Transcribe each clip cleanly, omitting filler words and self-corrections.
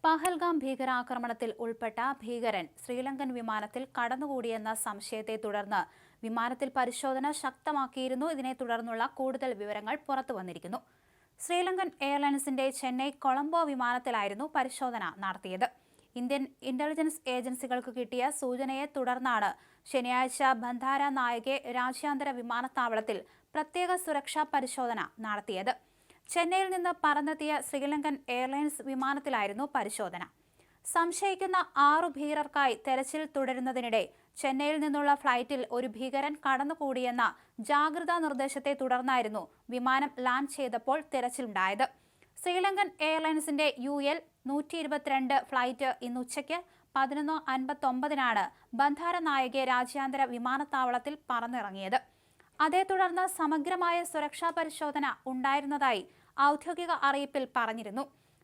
പഹൽഗാം ഭീകരാക്രമണത്തിൽ ഉൾപ്പെട്ട ഭീകരൻ ശ്രീലങ്കൻ വിമാനത്തിൽ കടന്നുകൂടിയെന്ന സംശയത്തെ തുടർന്ന് വിമാനത്തിൽ പരിശോധന ശക്തമാക്കിയിരുന്നു. ഇതിനെ തുടർന്നുള്ള കൂടുതൽ വിവരങ്ങൾ പുറത്തുവന്നിരിക്കുന്നു. ശ്രീലങ്കൻ എയർലൈൻസിന്റെ ചെന്നൈ കൊളംബോ വിമാനത്തിലായിരുന്നു പരിശോധന നടത്തിയത്. ഇന്ത്യൻ ഇന്റലിജൻസ് ഏജൻസികൾക്ക് കിട്ടിയ സൂചനയെ തുടർന്നാണ് ശനിയാഴ്ച ബന്ധാര നായകെ രാജ്യാന്തര വിമാനത്താവളത്തിൽ പ്രത്യേക സുരക്ഷാ പരിശോധന നടത്തിയത്. ചെന്നൈയിൽ നിന്ന് പറന്നെത്തിയ ശ്രീലങ്കൻ എയർലൈൻസ് വിമാനത്തിലായിരുന്നു പരിശോധന. സംശയിക്കുന്ന 6 ഭീകരർക്കായി തെരച്ചിൽ തുടരുന്നതിനിടെ ചെന്നൈയിൽ നിന്നുള്ള ഫ്ലൈറ്റിൽ ഒരു ഭീകരൻ കടന്നുകൂടിയെന്ന ജാഗ്രതാ നിർദ്ദേശത്തെ തുടർന്നായിരുന്നു വിമാനം ലാൻഡ് ചെയ്തപ്പോൾ തെരച്ചിലുണ്ടായത്. ശ്രീലങ്കൻ എയർലൈൻസിന്റെ UL 122 ഫ്ലൈറ്റ് ഇന്ന് ഉച്ചയ്ക്ക് 11:59 ബന്ധാര നായകെ രാജ്യാന്തര വിമാനത്താവളത്തിൽ പറന്നിറങ്ങിയത്. അതേ തുടർന്ന് സമഗ്രമായ സുരക്ഷാ പരിശോധന ഉണ്ടായിരുന്നതായി ഔദ്യോഗിക അറിയിപ്പിൽ പറഞ്ഞിരുന്നു.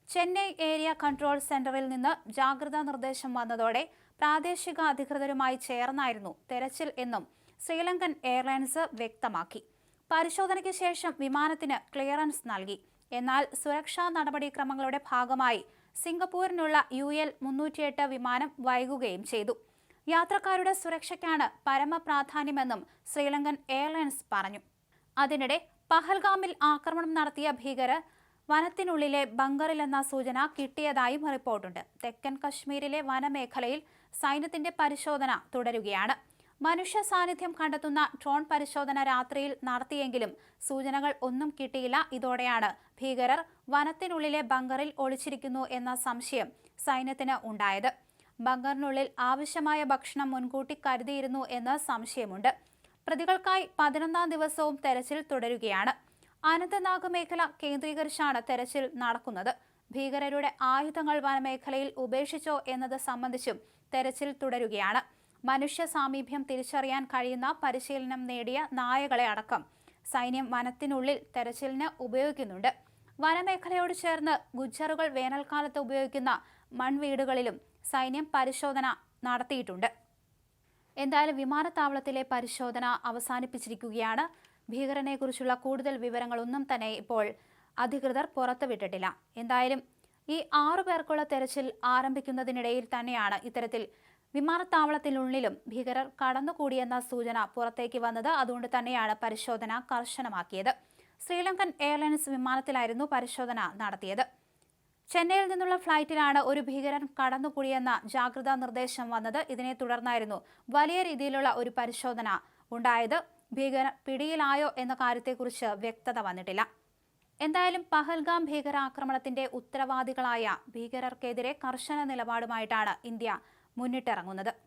ചെന്നൈ ഏരിയ കൺട്രോൾ സെന്ററിൽ നിന്ന് ജാഗ്രതാ നിർദ്ദേശം വന്നതോടെ പ്രാദേശിക അധികൃതരുമായി ചേർന്നായിരുന്നു തെരച്ചിൽ എന്നും ശ്രീലങ്കൻ എയർലൈൻസ് വ്യക്തമാക്കി. പരിശോധനയ്ക്ക് ശേഷം വിമാനത്തിന് ക്ലിയറൻസ് നൽകി. എന്നാൽ സുരക്ഷാ നടപടിക്രമങ്ങളുടെ ഭാഗമായി സിംഗപ്പൂരിനുള്ള UL 308 വിമാനം വൈകുകയും ചെയ്തു. യാത്രക്കാരുടെ സുരക്ഷയ്ക്കാണ് പരമപ്രാധാന്യമെന്നും ശ്രീലങ്കൻ എയർലൈൻസ് പറഞ്ഞു. അതിനിടെ പഹൽഗാമിൽ ആക്രമണം നടത്തിയ ഭീകരർ വനത്തിനുള്ളിലെ ബങ്കറിലെന്ന സൂചന കിട്ടിയതായും റിപ്പോർട്ടുണ്ട്. തെക്കൻ കശ്മീരിലെ വനമേഖലയിൽ സൈന്യത്തിന്റെ പരിശോധന തുടരുകയാണ്. മനുഷ്യ സാന്നിധ്യം കണ്ടെത്തുന്ന ഡ്രോൺ പരിശോധന രാത്രിയിൽ നടത്തിയെങ്കിലും സൂചനകൾ ഒന്നും കിട്ടിയില്ല. ഇതോടെയാണ് ഭീകരർ വനത്തിനുള്ളിലെ ബങ്കറിൽ ഒളിച്ചിരിക്കുന്നു എന്ന സംശയം സൈന്യത്തിന് ഉണ്ടായത്. ബങ്കറിനുള്ളിൽ ആവശ്യമായ ഭക്ഷണം മുൻകൂട്ടി കരുതിയിരുന്നു എന്ന് സംശയമുണ്ട്. പ്രതികൾക്കായി 11ാം ദിവസവും തെരച്ചിൽ തുടരുകയാണ്. അനന്തനാഗ് മേഖല കേന്ദ്രീകരിച്ചാണ് തെരച്ചിൽ നടക്കുന്നത്. ഭീകരരുടെ ആയുധങ്ങൾ വനമേഖലയിൽ ഉപേക്ഷിച്ചോ എന്നത് സംബന്ധിച്ചും തെരച്ചിൽ തുടരുകയാണ്. മനുഷ്യ സാമീപ്യം തിരിച്ചറിയാൻ കഴിയുന്ന പരിശീലനം നേടിയ നായകളെ അടക്കം സൈന്യം വനത്തിനുള്ളിൽ തെരച്ചിലിന് ഉപയോഗിക്കുന്നുണ്ട്. വനമേഖലയോട് ചേർന്ന് ഗുജ്ജറുകൾ വേനൽക്കാലത്ത് ഉപയോഗിക്കുന്ന മൺവീടുകളിലും സൈന്യം പരിശോധന നടത്തിയിട്ടുണ്ട്. എന്തായാലും വിമാനത്താവളത്തിലെ പരിശോധന അവസാനിപ്പിച്ചിരിക്കുകയാണ്. ഭീകരനെക്കുറിച്ചുള്ള കൂടുതൽ വിവരങ്ങളൊന്നും തന്നെ ഇപ്പോൾ അധികൃതർ പുറത്തുവിട്ടിട്ടില്ല. എന്തായാലും ഈ 6 പേർക്കുള്ള തെരച്ചിൽ ആരംഭിക്കുന്നതിനിടയിൽ തന്നെയാണ് ഇത്തരത്തിൽ വിമാനത്താവളത്തിനുള്ളിലും ഭീകരർ കടന്നുകൂടിയെന്ന സൂചന പുറത്തേക്ക് വന്നത്. അതുകൊണ്ട് തന്നെയാണ് പരിശോധന കർശനമാക്കിയത്. ശ്രീലങ്കൻ എയർലൈൻസ് വിമാനത്തിലായിരുന്നു പരിശോധന നടത്തിയത്. ചെന്നൈയിൽ നിന്നുള്ള ഫ്ലൈറ്റിലാണ് ഒരു ഭീകരൻ കടന്നുകൂടിയെന്ന ജാഗ്രതാ നിർദ്ദേശം വന്നത്. ഇതിനെ തുടർന്നായിരുന്നു വലിയ രീതിയിലുള്ള ഒരു പരിശോധന ഉണ്ടായത്. ഭീകരൻ പിടിയിലായോ എന്ന കാര്യത്തെക്കുറിച്ച് വ്യക്തത വന്നിട്ടില്ല. എന്തായാലും പഹൽഗാം ഭീകരാക്രമണത്തിന്റെ ഉത്തരവാദികളായ ഭീകരർക്കെതിരെ കർശന നിലപാടുമായിട്ടാണ് ഇന്ത്യ മുന്നിട്ടിറങ്ങുന്നത്.